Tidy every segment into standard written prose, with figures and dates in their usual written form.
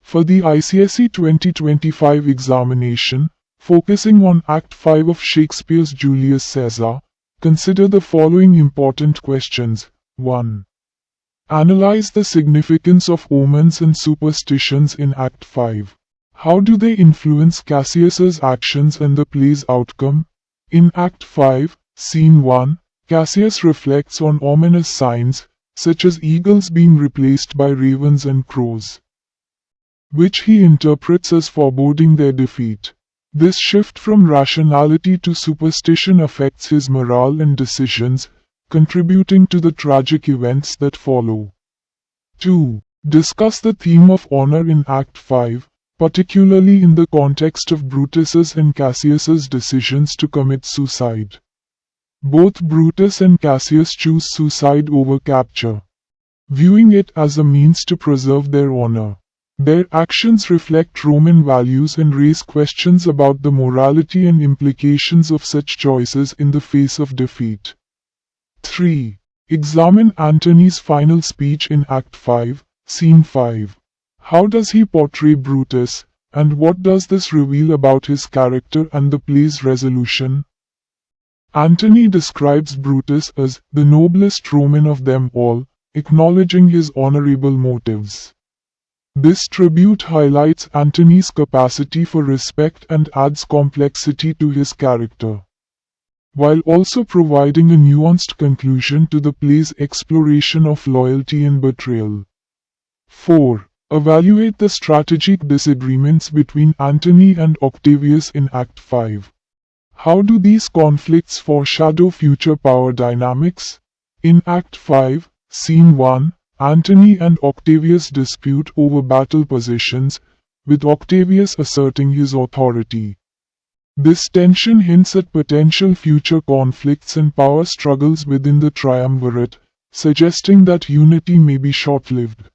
For the ICSE 2025 examination, focusing on Act 5 of Shakespeare's Julius Caesar, consider the following important questions. 1. Analyze the significance of omens and superstitions in Act 5. How do they influence Cassius's actions and the play's outcome? In Act 5, Scene 1, Cassius reflects on ominous signs, such as eagles being replaced by ravens and crows, which he interprets as foreboding their defeat. This shift from rationality to superstition affects his morale and decisions, contributing to the tragic events that follow. 2. Discuss the theme of honor in Act 5, particularly in the context of Brutus's and Cassius's decisions to commit suicide. Both Brutus and Cassius choose suicide over capture, viewing it as a means to preserve their honor. Their actions reflect Roman values and raise questions about the morality and implications of such choices in the face of defeat. 3. Examine Antony's final speech in Act 5, Scene 5. How does he portray Brutus, and what does this reveal about his character and the play's resolution? Antony describes Brutus as the noblest Roman of them all, acknowledging his honorable motives. This tribute highlights Antony's capacity for respect and adds complexity to his character, while also providing a nuanced conclusion to the play's exploration of loyalty and betrayal. 4. Evaluate the strategic disagreements between Antony and Octavius in Act 5. How do these conflicts foreshadow future power dynamics? In Act 5, Scene 1, Antony and Octavius dispute over battle positions, with Octavius asserting his authority. This tension hints at potential future conflicts and power struggles within the triumvirate, suggesting that unity may be short-lived.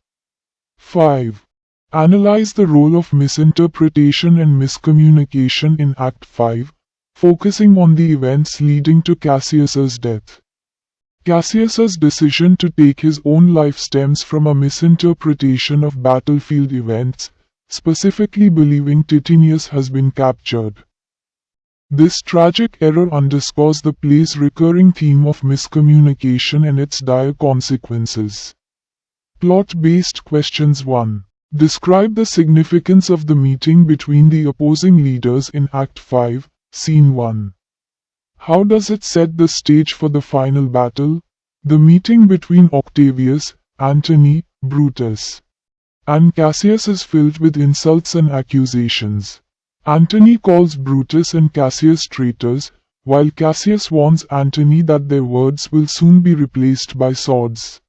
5. Analyze the role of misinterpretation and miscommunication in Act 5, focusing on the events leading to Cassius's death. Cassius's decision to take his own life stems from a misinterpretation of battlefield events, specifically believing Titinius has been captured. This tragic error underscores the play's recurring theme of miscommunication and its dire consequences. Plot-based questions. 1. Describe the significance of the meeting between the opposing leaders in Act 5, Scene 1. How does it set the stage for the final battle? The meeting between Octavius, Antony, Brutus, and Cassius is filled with insults and accusations. Antony calls Brutus and Cassius traitors, while Cassius warns Antony that their words will soon be replaced by swords.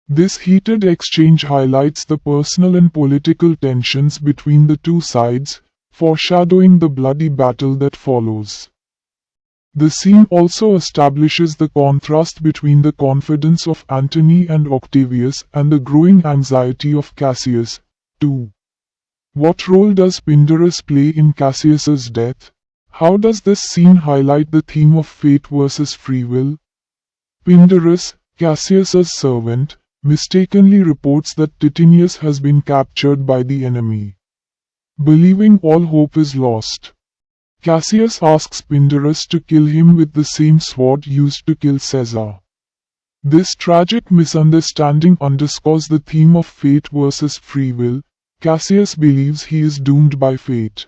This heated exchange highlights the personal and political tensions between the two sides, foreshadowing the bloody battle that follows. The scene also establishes the contrast between the confidence of Antony and Octavius and the growing anxiety of Cassius. 2. What role does Pindarus play in Cassius's death? How does this scene highlight the theme of fate versus free will? Pindarus, Cassius's servant, mistakenly reports that Titinius has been captured by the enemy. Believing all hope is lost, Cassius asks Pindarus to kill him with the same sword used to kill Caesar. This tragic misunderstanding underscores the theme of fate versus free will. Cassius believes he is doomed by fate,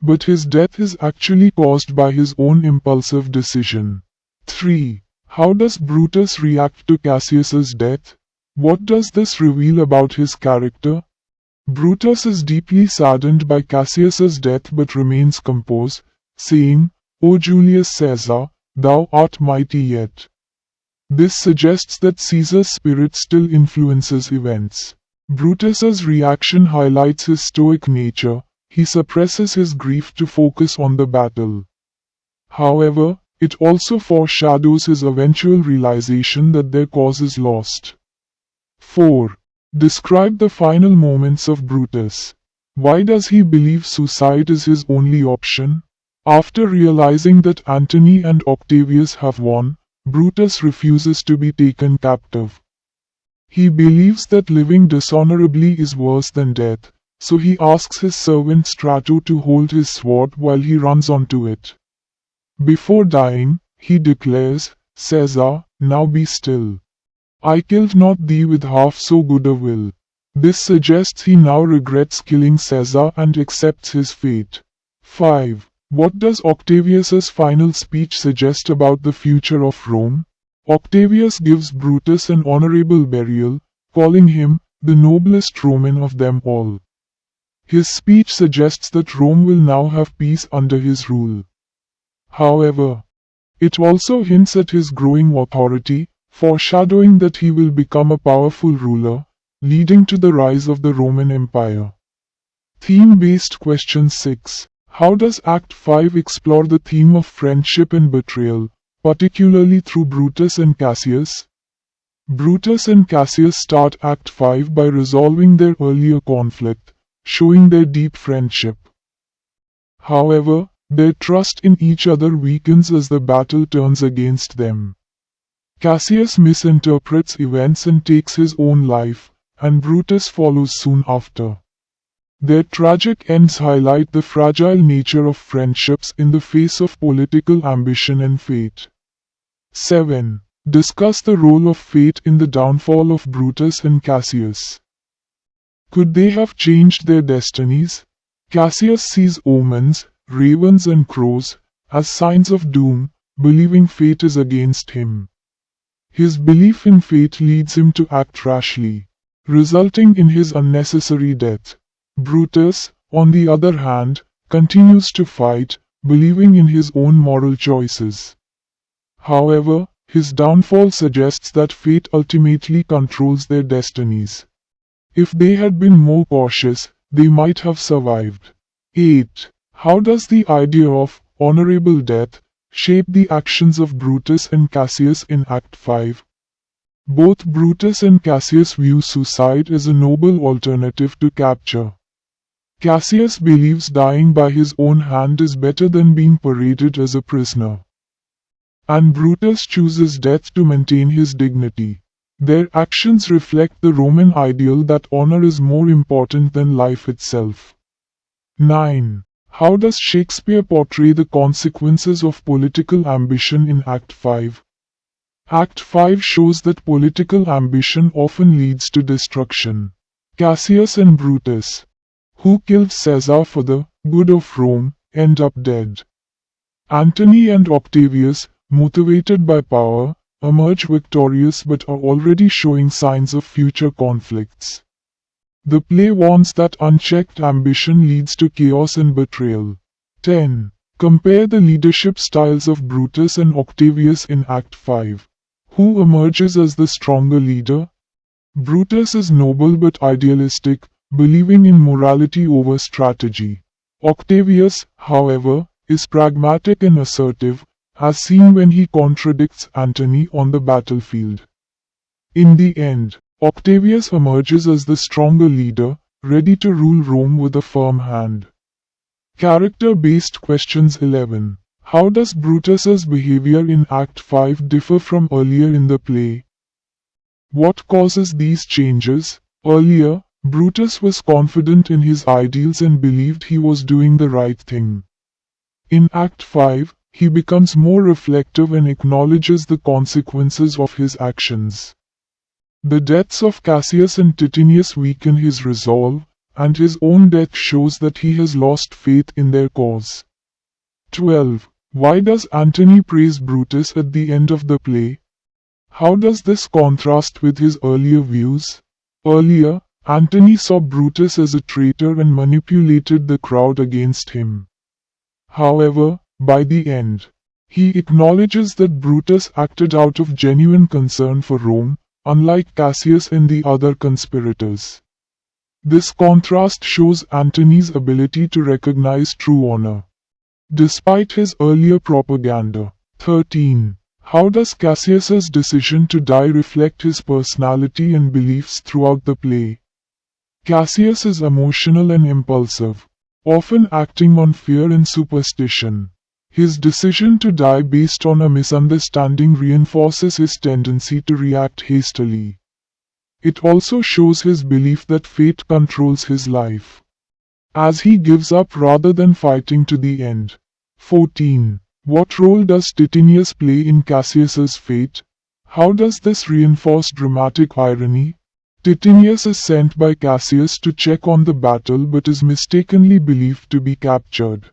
but his death is actually caused by his own impulsive decision. 3. How does Brutus react to Cassius's death? What does this reveal about his character? Brutus is deeply saddened by Cassius's death but remains composed, saying, "O Julius Caesar, thou art mighty yet." This suggests that Caesar's spirit still influences events. Brutus's reaction highlights his stoic nature. He suppresses his grief to focus on the battle. However, it also foreshadows his eventual realization that their cause is lost. 4. Describe the final moments of Brutus. Why does he believe suicide is his only option? After realizing that Antony and Octavius have won, Brutus refuses to be taken captive. He believes that living dishonorably is worse than death, so he asks his servant Strato to hold his sword while he runs onto it. Before dying, he declares, "Caesar, now be still. I killed not thee with half so good a will." This suggests he now regrets killing Caesar and accepts his fate. 5. What does Octavius's final speech suggest about the future of Rome? Octavius gives Brutus an honorable burial, calling him the noblest Roman of them all. His speech suggests that Rome will now have peace under his rule. However, it also hints at his growing authority, foreshadowing that he will become a powerful ruler, leading to the rise of the Roman Empire. Theme-based question 6. How does Act 5 explore the theme of friendship and betrayal, particularly through Brutus and Cassius? Brutus and Cassius start Act 5 by resolving their earlier conflict, showing their deep friendship. However, their trust in each other weakens as the battle turns against them. Cassius misinterprets events and takes his own life, and Brutus follows soon after. Their tragic ends highlight the fragile nature of friendships in the face of political ambition and fate. 7. Discuss the role of fate in the downfall of Brutus and Cassius. Could they have changed their destinies? Cassius sees omens, ravens and crows, as signs of doom, believing fate is against him. His belief in fate leads him to act rashly, resulting in his unnecessary death. Brutus, on the other hand, continues to fight, believing in his own moral choices. However, his downfall suggests that fate ultimately controls their destinies. If they had been more cautious, they might have survived. 8. How does the idea of honorable death shape the actions of Brutus and Cassius in Act 5? Both Brutus and Cassius view suicide as a noble alternative to capture. Cassius believes dying by his own hand is better than being paraded as a prisoner. And Brutus chooses death to maintain his dignity. Their actions reflect the Roman ideal that honor is more important than life itself. 9. How does Shakespeare portray the consequences of political ambition in Act 5? Act 5 shows that political ambition often leads to destruction. Cassius and Brutus, who killed Caesar for the good of Rome, end up dead. Antony and Octavius, motivated by power, emerge victorious but are already showing signs of future conflicts. The play warns that unchecked ambition leads to chaos and betrayal. 10. Compare the leadership styles of Brutus and Octavius in Act 5. Who emerges as the stronger leader? Brutus is noble but idealistic, believing in morality over strategy. Octavius, however, is pragmatic and assertive, as seen when he contradicts Antony on the battlefield. In the end, Octavius emerges as the stronger leader, ready to rule Rome with a firm hand. Character-based questions 11. How does Brutus's behavior in Act 5 differ from earlier in the play? What causes these changes? Earlier, Brutus was confident in his ideals and believed he was doing the right thing. In Act 5, he becomes more reflective and acknowledges the consequences of his actions. The deaths of Cassius and Titinius weaken his resolve, and his own death shows that he has lost faith in their cause. 12. Why does Antony praise Brutus at the end of the play? How does this contrast with his earlier views? Earlier, Antony saw Brutus as a traitor and manipulated the crowd against him. However, by the end, he acknowledges that Brutus acted out of genuine concern for Rome, unlike Cassius and the other conspirators. This contrast shows Antony's ability to recognize true honor, despite his earlier propaganda. 13. How does Cassius's decision to die reflect his personality and beliefs throughout the play? Cassius is emotional and impulsive, often acting on fear and superstition. His decision to die based on a misunderstanding reinforces his tendency to react hastily. It also shows his belief that fate controls his life. as he gives up rather than fighting to the end. 14. What role does Titinius play in Cassius's fate? How does this reinforce dramatic irony? Titinius is sent by Cassius to check on the battle but is mistakenly believed to be captured.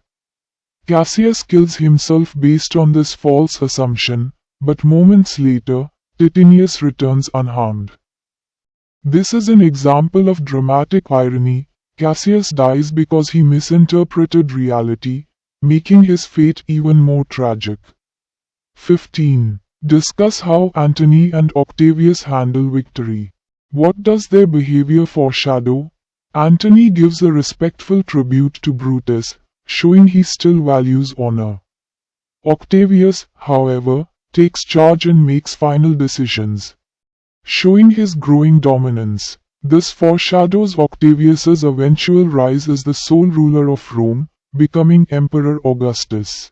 Cassius kills himself based on this false assumption, but moments later, Titinius returns unharmed. This is an example of dramatic irony. Cassius dies because he misinterpreted reality, making his fate even more tragic. 15. Discuss how Antony and Octavius handle victory. What does their behavior foreshadow? Antony gives a respectful tribute to Brutus, showing he still values honor. Octavius, however, takes charge and makes final decisions, showing his growing dominance. This foreshadows Octavius's eventual rise as the sole ruler of Rome, becoming Emperor Augustus.